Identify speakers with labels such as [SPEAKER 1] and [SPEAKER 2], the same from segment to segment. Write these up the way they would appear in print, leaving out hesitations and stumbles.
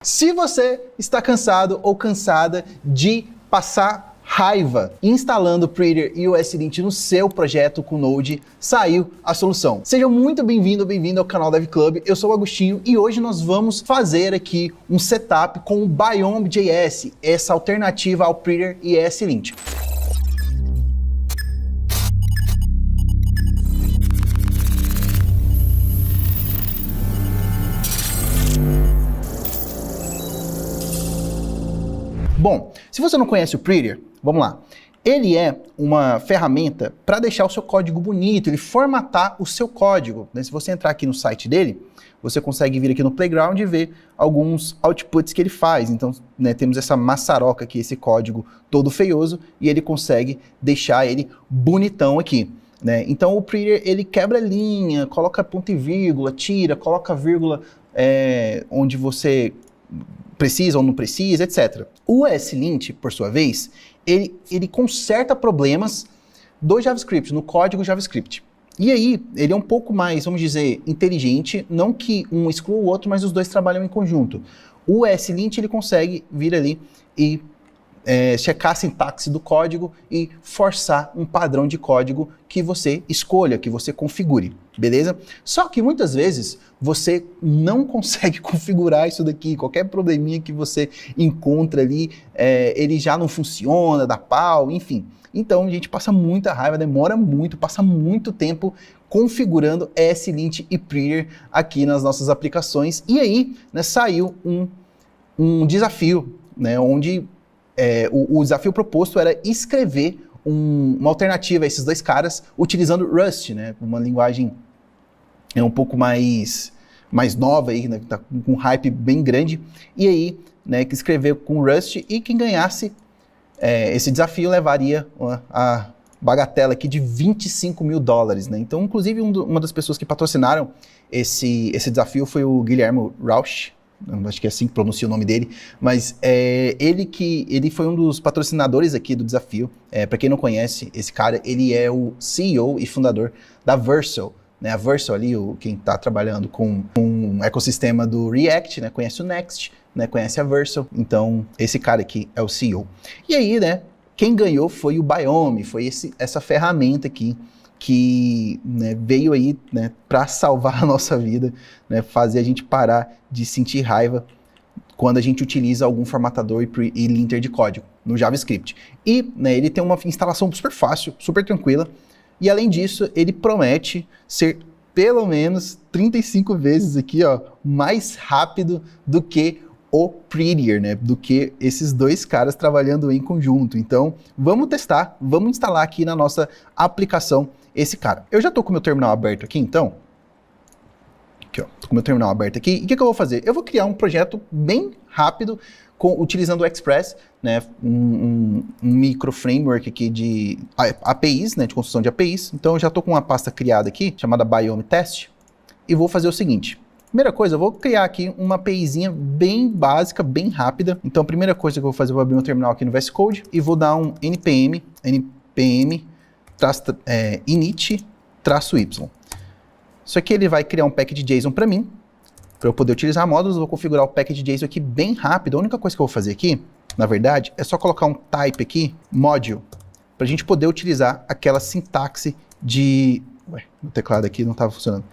[SPEAKER 1] Se você está cansado ou cansada de passar raiva instalando Prettier e o ESLint no seu projeto com Node, saiu a solução. Seja muito bem-vindo ou bem-vinda ao canal Dev Club. Eu sou o Agostinho e hoje nós vamos fazer aqui um setup com o Biome.js, essa alternativa ao Prettier e ESLint. Bom, se você não conhece o Prettier, vamos lá. Ele é uma ferramenta para deixar o seu código bonito, ele formatar o seu código, né? Se você entrar aqui no site dele, você consegue vir aqui no Playground e ver alguns outputs que ele faz. Então, né, temos essa maçaroca aqui, esse código todo feioso, e ele consegue deixar ele bonitão aqui, né? Então, o Prettier, ele quebra linha, coloca ponto e vírgula, tira, coloca vírgula onde você precisa ou não precisa, etc. O ESLint, por sua vez, ele conserta problemas do JavaScript, no código JavaScript. E aí, ele é um pouco mais, vamos dizer, inteligente, não que um exclua o outro, mas os dois trabalham em conjunto. O ESLint, ele consegue vir ali e checar a sintaxe do código e forçar um padrão de código que você escolha, que você configure, beleza? Só que muitas vezes você não consegue configurar isso daqui, qualquer probleminha que você encontra ali, ele já não funciona, dá pau, enfim. Então a gente passa muita raiva, demora muito, passa muito tempo configurando ESLint e Prettier aqui nas nossas aplicações. E aí, né, saiu um desafio, né, onde o desafio proposto era escrever uma alternativa a esses dois caras utilizando Rust, né, uma linguagem um pouco mais nova, aí, né, tá com um hype bem grande, e aí, né, que escrever com Rust, e quem ganhasse esse desafio levaria a bagatela aqui de $25 mil, né? Então, inclusive, uma das pessoas que patrocinaram esse desafio foi o Guilherme Rauch, acho que é assim que pronuncia o nome dele, mas ele foi um dos patrocinadores aqui do desafio. Para quem não conhece esse cara, ele é o CEO e fundador da Vercel, né? A Vercel ali, quem está trabalhando com um ecossistema do React, né? Conhece o Next, né? Conhece a Vercel, então esse cara aqui é o CEO. E aí, né, quem ganhou foi o Biome, foi essa ferramenta aqui, que, né, veio aí, né, para salvar a nossa vida, né, fazer a gente parar de sentir raiva quando a gente utiliza algum formatador e linter de código no JavaScript. E, né, ele tem uma instalação super fácil, super tranquila, e além disso, ele promete ser pelo menos 35 vezes aqui, ó, mais rápido do que o Prettier, né, do que esses dois caras trabalhando em conjunto. Então, vamos testar, vamos instalar aqui na nossa aplicação esse cara. Eu já tô com o meu terminal aberto aqui, então. Aqui, ó, tô com o meu terminal aberto aqui. E o que eu vou fazer? Eu vou criar um projeto bem rápido, utilizando o Express, né, um micro framework aqui de APIs, né, de construção de APIs. Então, eu já tô com uma pasta criada aqui, chamada Biome Test, e vou fazer o seguinte. Primeira coisa, eu vou criar aqui uma APIzinha bem básica, bem rápida. Então, a primeira coisa que eu vou fazer, eu vou abrir meu terminal aqui no VS Code e vou dar um npm init-y. Isso aqui ele vai criar um package JSON para mim, para eu poder utilizar módulos. Eu vou configurar o package JSON aqui bem rápido. A única coisa que eu vou fazer aqui, na verdade, é só colocar um type aqui, module, para a gente poder utilizar aquela sintaxe de... Ué, o teclado aqui não estava funcionando.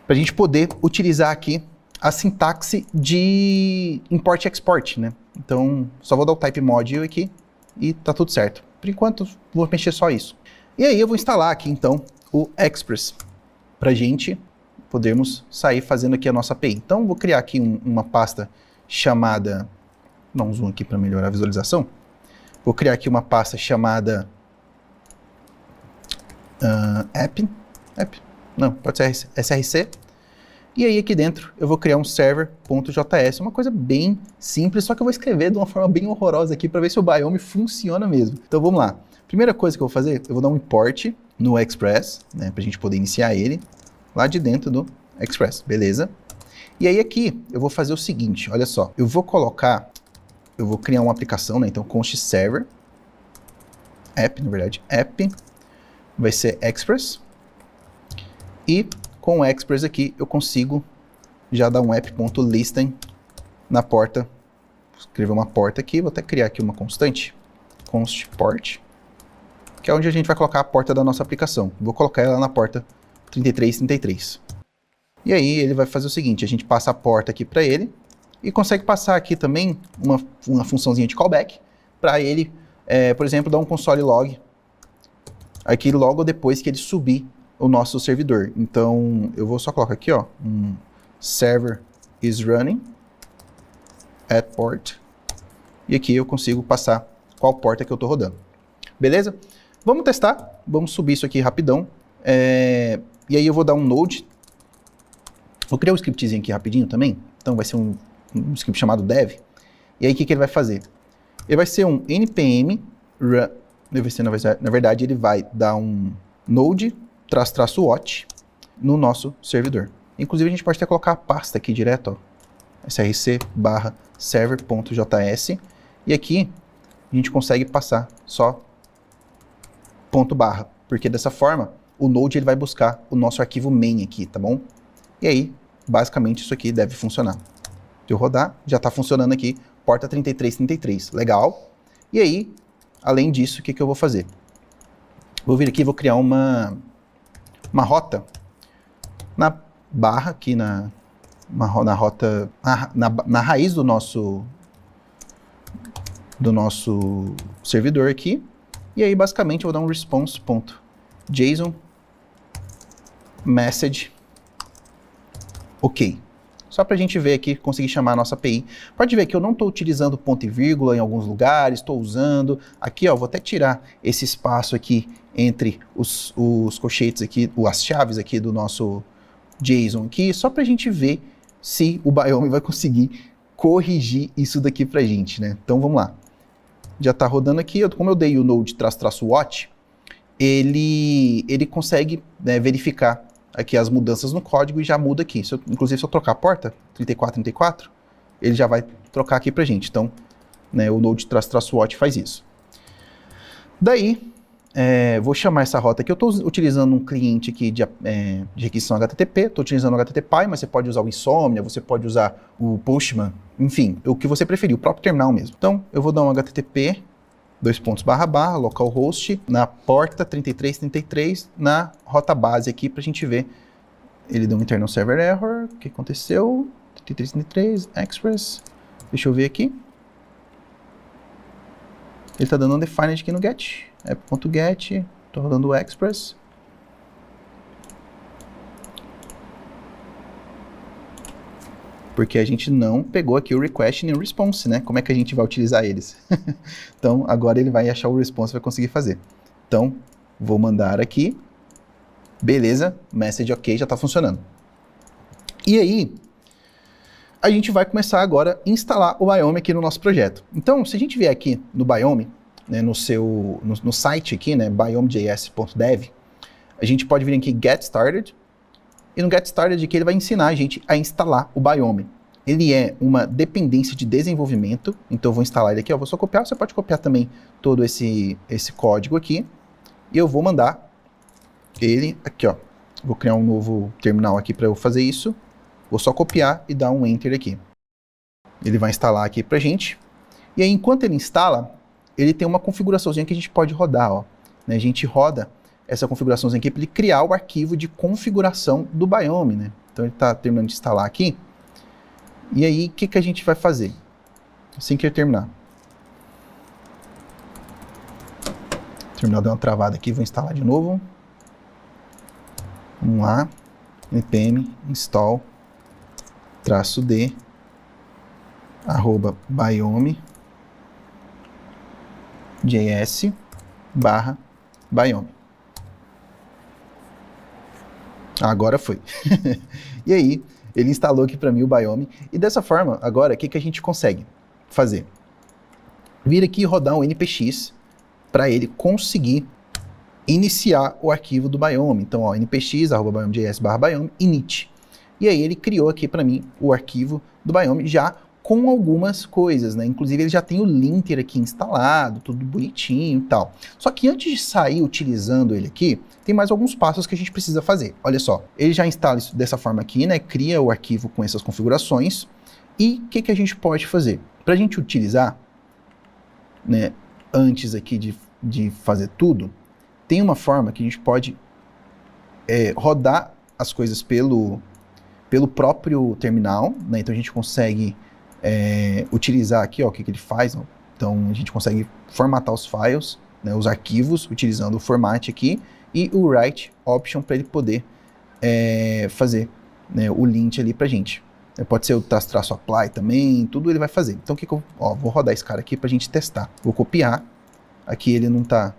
[SPEAKER 1] Para a gente poder utilizar aqui a sintaxe de import e export, né? Então, só vou dar o type module aqui e tá tudo certo. Por enquanto, vou mexer só isso. E aí eu vou instalar aqui, então, o Express, para a gente podermos sair fazendo aqui a nossa API. Então, vou criar aqui uma pasta chamada... Vou dar um zoom aqui para melhorar a visualização. Vou criar aqui uma pasta chamada... app. Não, pode ser src. E aí aqui dentro eu vou criar um server.js, uma coisa bem simples, só que eu vou escrever de uma forma bem horrorosa aqui para ver se o Biome funciona mesmo. Então vamos lá. Primeira coisa que eu vou fazer, eu vou dar um import no Express, né, para a gente poder iniciar ele lá de dentro do Express, beleza? E aí aqui eu vou fazer o seguinte, olha só, eu vou criar uma aplicação, né, então const server, app, na verdade, app, vai ser Express, e com o Express aqui eu consigo já dar um app.listen na porta, vou escrever uma porta aqui, vou até criar aqui uma constante, const port, que é onde a gente vai colocar a porta da nossa aplicação. Vou colocar ela na porta 3333. E aí ele vai fazer o seguinte, a gente passa a porta aqui para ele e consegue passar aqui também uma funçãozinha de callback para ele, por exemplo, dar um console log aqui logo depois que ele subir o nosso servidor. Então eu vou só colocar aqui, ó, um server is running at port, e aqui eu consigo passar qual porta que eu estou rodando. Beleza? Vamos testar, vamos subir isso aqui rapidão, e aí eu vou dar um node. Vou criar um scriptzinho aqui rapidinho também, então vai ser um script chamado dev, e aí o que ele vai fazer? Ele vai ser um npm run, na verdade ele vai dar um node --watch no nosso servidor. Inclusive a gente pode até colocar a pasta aqui direto, ó, src/server.js, e aqui a gente consegue passar só ponto barra, porque dessa forma o node ele vai buscar o nosso arquivo main aqui, tá bom? E aí, basicamente isso aqui deve funcionar. Se eu rodar, já está funcionando aqui, porta 3333, legal. E aí, além disso, o que eu vou fazer? Vou vir aqui e vou criar uma rota na barra, aqui na raiz do nosso servidor aqui. E aí, basicamente, eu vou dar um response.json message ok. Só para a gente ver aqui, conseguir chamar a nossa API. Pode ver que eu não estou utilizando ponto e vírgula em alguns lugares, estou usando. Aqui, ó, vou até tirar esse espaço aqui entre os colchetes aqui, as chaves aqui do nosso JSON aqui, só para a gente ver se o Biome vai conseguir corrigir isso daqui para a gente, né? Então, vamos lá. Já está rodando aqui, como eu dei o node --watch, ele consegue, né, verificar aqui as mudanças no código e já muda aqui. Inclusive, se eu trocar a porta, 3434, ele já vai trocar aqui pra gente. Então, né, o node --watch faz isso. Daí, vou chamar essa rota aqui. Eu estou utilizando um cliente aqui de requisição HTTP, estou utilizando o HTTPy, mas você pode usar o Insomnia, você pode usar o Postman, enfim, o que você preferir, o próprio terminal mesmo. Então, eu vou dar um HTTP, localhost, na porta 3333, na rota base aqui, para a gente ver. Ele deu um internal server error, o que aconteceu? 3333, express, deixa eu ver aqui. Ele está dando undefined aqui no get, app.get, estou rodando o express. Porque a gente não pegou aqui o request nem o response, né? Como é que a gente vai utilizar eles? Então, agora ele vai achar o response e vai conseguir fazer. Então, vou mandar aqui. Beleza, message ok, já está funcionando. E aí, a gente vai começar agora a instalar o Biome aqui no nosso projeto. Então, se a gente vier aqui no Biome, né, no site aqui, né, biomejs.dev, a gente pode vir aqui Get Started, e no Get Started aqui ele vai ensinar a gente a instalar o Biome. Ele é uma dependência de desenvolvimento, então eu vou instalar ele aqui, ó, vou só copiar, você pode copiar também todo esse código aqui, e eu vou mandar ele aqui, ó, vou criar um novo terminal aqui para eu fazer isso, vou só copiar e dar um Enter aqui. Ele vai instalar aqui pra gente, e aí enquanto ele instala, ele tem uma configuraçãozinha que a gente pode rodar, ó, né? A gente roda essa configuraçãozinha aqui para ele criar o arquivo de configuração do Biome, né? Então ele está terminando de instalar aqui. E aí, o que a gente vai fazer? Assim que ele terminar. O terminal deu uma travada aqui, vou instalar de novo. Vamos lá. npm install -d /biome. Agora foi. E aí, ele instalou aqui para mim o Biome. E dessa forma, agora, o que a gente consegue fazer? Vir aqui e rodar um npx para ele conseguir iniciar o arquivo do Biome. Então, ó, npx@biomejs/biome init. E aí ele criou aqui para mim o arquivo do Biome já com algumas coisas, né? Inclusive ele já tem o linter aqui instalado, tudo bonitinho e tal. Só que antes de sair utilizando ele aqui, tem mais alguns passos que a gente precisa fazer. Olha só, ele já instala isso dessa forma aqui, né? Cria o arquivo com essas configurações. E o que a gente pode fazer? Para a gente utilizar, né, antes aqui de fazer tudo, tem uma forma que a gente pode rodar as coisas pelo próprio terminal, né? Então a gente consegue utilizar aqui, ó, o que ele faz. Ó. Então a gente consegue formatar os files, né, os arquivos, utilizando o format aqui e o write option para ele poder fazer, né, o lint ali pra gente. Pode ser o traço apply também, tudo ele vai fazer. Então o que eu vou rodar esse cara aqui pra gente testar. Vou copiar. Aqui ele não tá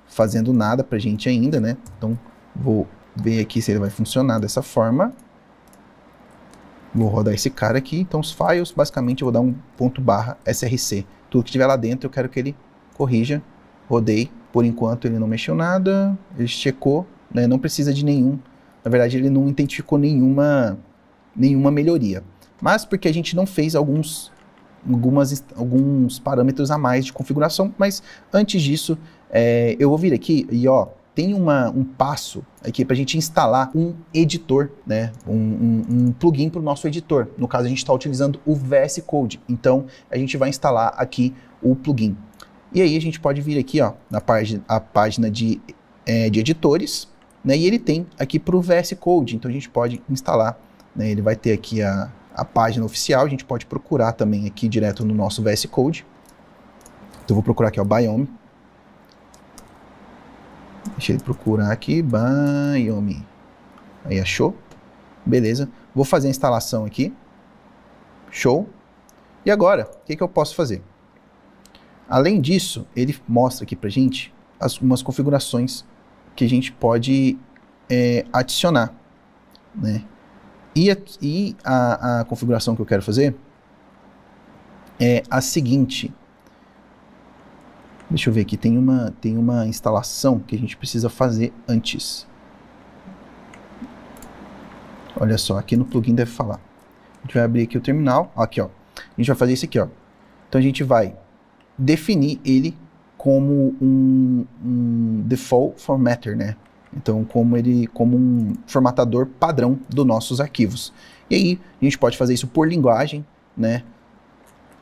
[SPEAKER 1] fazendo nada pra gente ainda, né? Então vou ver aqui se ele vai funcionar dessa forma. Vou rodar esse cara aqui. Então os files, basicamente eu vou dar um /src. Tudo que tiver lá dentro eu quero que ele corrija. Rodei. Por enquanto ele não mexeu nada. Ele checou, né? Não precisa de nenhum. Na verdade ele não identificou nenhuma melhoria. Mas porque a gente não fez alguns parâmetros a mais de configuração. Mas antes disso, eu vou vir aqui e ó, tem um passo aqui para a gente instalar um editor, né? Um plugin para o nosso editor. No caso, a gente está utilizando o VS Code. Então, a gente vai instalar aqui o plugin. E aí, a gente pode vir aqui, ó, na página de editores, né? E ele tem aqui para o VS Code. Então, a gente pode instalar, né? Ele vai ter aqui a página oficial. A gente pode procurar também aqui direto no nosso VS Code. Então, eu vou procurar aqui o Biome. Deixa ele procurar aqui, Biome. Aí achou. Beleza. Vou fazer a instalação aqui. Show. E agora, o que eu posso fazer? Além disso, ele mostra aqui pra gente umas configurações que a gente pode adicionar, né? E a configuração que eu quero fazer é a seguinte. Deixa eu ver aqui, tem uma instalação que a gente precisa fazer antes. Olha só, aqui no plugin deve falar. A gente vai abrir aqui o terminal, aqui ó. A gente vai fazer isso aqui ó. Então a gente vai definir ele como um default formatter, né? Então como um formatador padrão dos nossos arquivos. E aí a gente pode fazer isso por linguagem, né?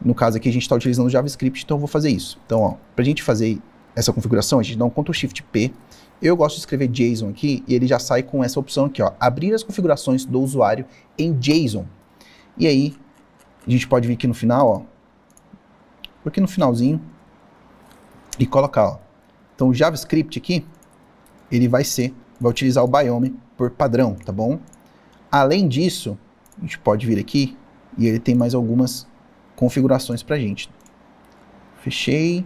[SPEAKER 1] No caso aqui a gente está utilizando JavaScript, então eu vou fazer isso. Então, ó, para a gente fazer essa configuração, a gente dá um Ctrl+Shift+P. Eu gosto de escrever JSON aqui e ele já sai com essa opção aqui, ó, abrir as configurações do usuário em JSON. E aí a gente pode vir aqui no final, ó, aqui no finalzinho e colocar, ó. Então o JavaScript aqui, ele vai utilizar o Biome por padrão, tá bom? Além disso, a gente pode vir aqui e ele tem mais algumas configurações pra gente. Fechei.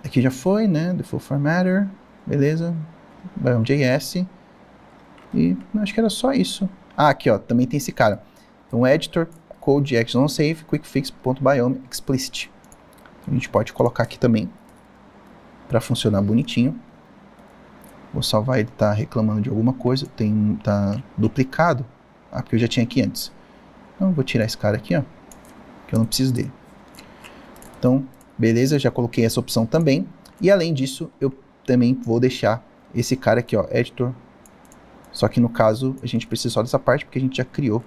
[SPEAKER 1] Aqui já foi, né? Default formatter. Beleza. Biome.js. E acho que era só isso. Ah, aqui ó, também tem esse cara. Então, editor, code, action save, quickfix.biome explicit. A gente pode colocar aqui também para funcionar bonitinho. Vou salvar, ele tá reclamando de alguma coisa. Tá duplicado. Ah, porque eu já tinha aqui antes. Então, vou tirar esse cara aqui, ó. Que eu não preciso dele. Então, beleza, já coloquei essa opção também. E além disso, eu também vou deixar esse cara aqui, ó, editor. Só que no caso, a gente precisa só dessa parte, porque a gente já criou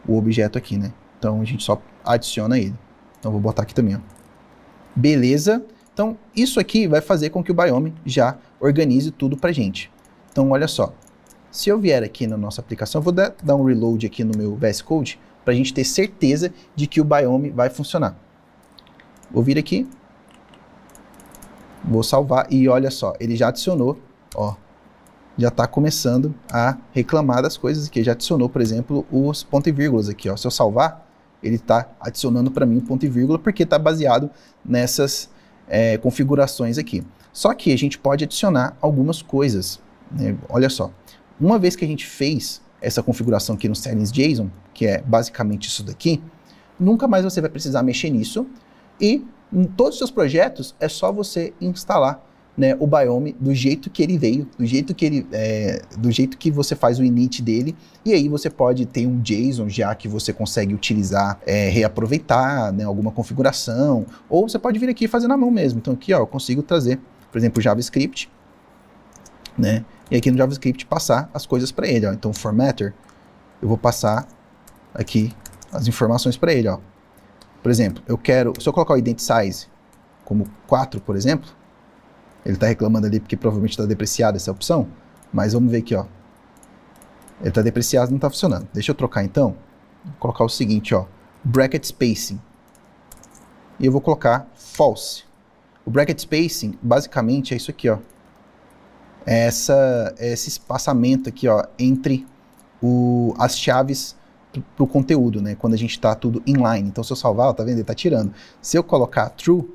[SPEAKER 1] o objeto aqui, né? Então, a gente só adiciona ele. Então, vou botar aqui também, ó. Beleza. Então, isso aqui vai fazer com que o Biome já organize tudo pra gente. Então, olha só. Se eu vier aqui na nossa aplicação, eu vou dar um reload aqui no meu VS Code, para a gente ter certeza de que o Biome vai funcionar. Vou vir aqui, vou salvar e olha só, ele já adicionou, ó, já está começando a reclamar das coisas aqui, já adicionou, por exemplo, os pontos e vírgulas aqui, ó. Se eu salvar, ele está adicionando para mim o ponto e vírgula porque está baseado nessas configurações aqui. Só que a gente pode adicionar algumas coisas, né? Olha só, uma vez que a gente fez essa configuração aqui no settings.json, que é basicamente isso daqui, nunca mais você vai precisar mexer nisso e em todos os seus projetos é só você instalar, né, o Biome do jeito que ele veio, do jeito que você faz o init dele, e aí você pode ter um JSON já que você consegue utilizar, reaproveitar, né, alguma configuração, ou você pode vir aqui e fazer na mão mesmo. Então aqui ó, eu consigo trazer, por exemplo, o JavaScript, né? E aqui no JavaScript passar as coisas para ele, ó. Então, formatter, eu vou passar aqui as informações para ele, ó. Por exemplo, se eu colocar o ident size como 4, por exemplo, ele está reclamando ali porque provavelmente está depreciada essa opção, mas vamos ver aqui, ó. Ele está depreciado, não está funcionando. Deixa eu trocar então, vou colocar o seguinte, ó, bracket spacing. E eu vou colocar false. O bracket spacing, basicamente, é isso aqui, ó. É esse espaçamento aqui, ó, entre as chaves para o conteúdo, né? Quando a gente está tudo inline. Então, se eu salvar, ó, tá vendo? Ele está tirando. Se eu colocar true,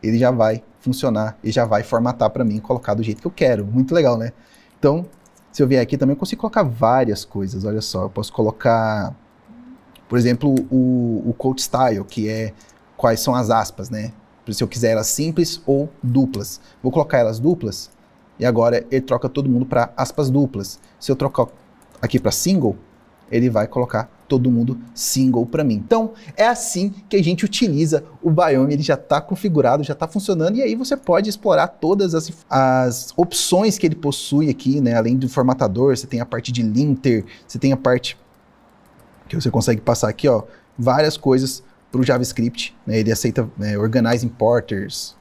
[SPEAKER 1] ele já vai funcionar e já vai formatar para mim, colocar do jeito que eu quero. Muito legal, né? Então, se eu vier aqui também, eu consigo colocar várias coisas. Olha só, eu posso colocar, por exemplo, o quote style, que é quais são as aspas, né? Se eu quiser elas simples ou duplas. Vou colocar elas duplas e agora ele troca todo mundo para aspas duplas. Se eu trocar aqui para single, ele vai colocar todo mundo single para mim. Então, é assim que a gente utiliza o Biome, ele já está configurado, já está funcionando, e aí você pode explorar todas as opções que ele possui aqui, né? Além do formatador, você tem a parte de linter, você tem a parte que você consegue passar aqui, ó, várias coisas para o JavaScript, né? Ele aceita organize imports,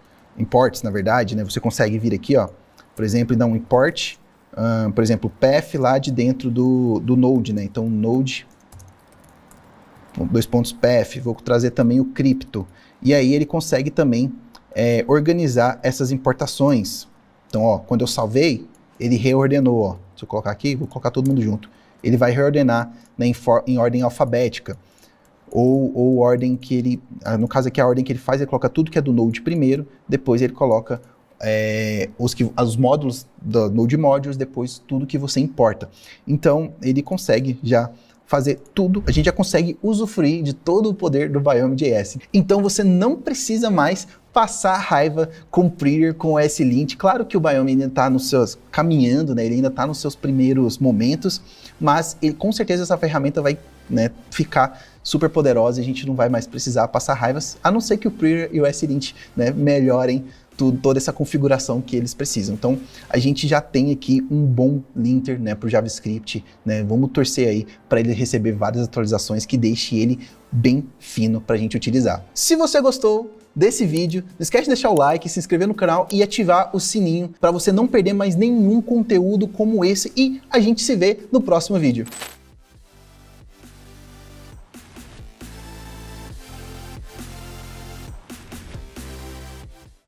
[SPEAKER 1] na verdade, né? Você consegue vir aqui, ó, por exemplo, e dar um import, por exemplo, path lá de dentro do Node, né? Então, Node, path, vou trazer também o crypto. E aí ele consegue também organizar essas importações. Então, ó, quando eu salvei, ele reordenou, ó. Se eu colocar aqui, vou colocar todo mundo junto. Ele vai reordenar, né, em ordem alfabética. Ou ordem que ele, no caso aqui a ordem que ele faz, ele coloca tudo que é do Node primeiro, depois ele coloca os módulos do Node Modules, depois tudo que você importa. Então, ele consegue já fazer tudo, a gente já consegue usufruir de todo o poder do Biome.js. Então, você não precisa mais passar raiva com Prettier, com o ESLint. Claro que o Biome ainda está caminhando, né? Ele ainda está nos seus primeiros momentos, mas com certeza essa ferramenta vai, né, ficar super poderosa e a gente não vai mais precisar passar raivas, a não ser que o Prettier e o ESLint, né, melhorem toda essa configuração que eles precisam. Então, a gente já tem aqui um bom linter, né, para o JavaScript, né? Vamos torcer aí para ele receber várias atualizações que deixe ele bem fino para a gente utilizar. Se você gostou desse vídeo, não esquece de deixar o like, se inscrever no canal e ativar o sininho para você não perder mais nenhum conteúdo como esse, e a gente se vê no próximo vídeo.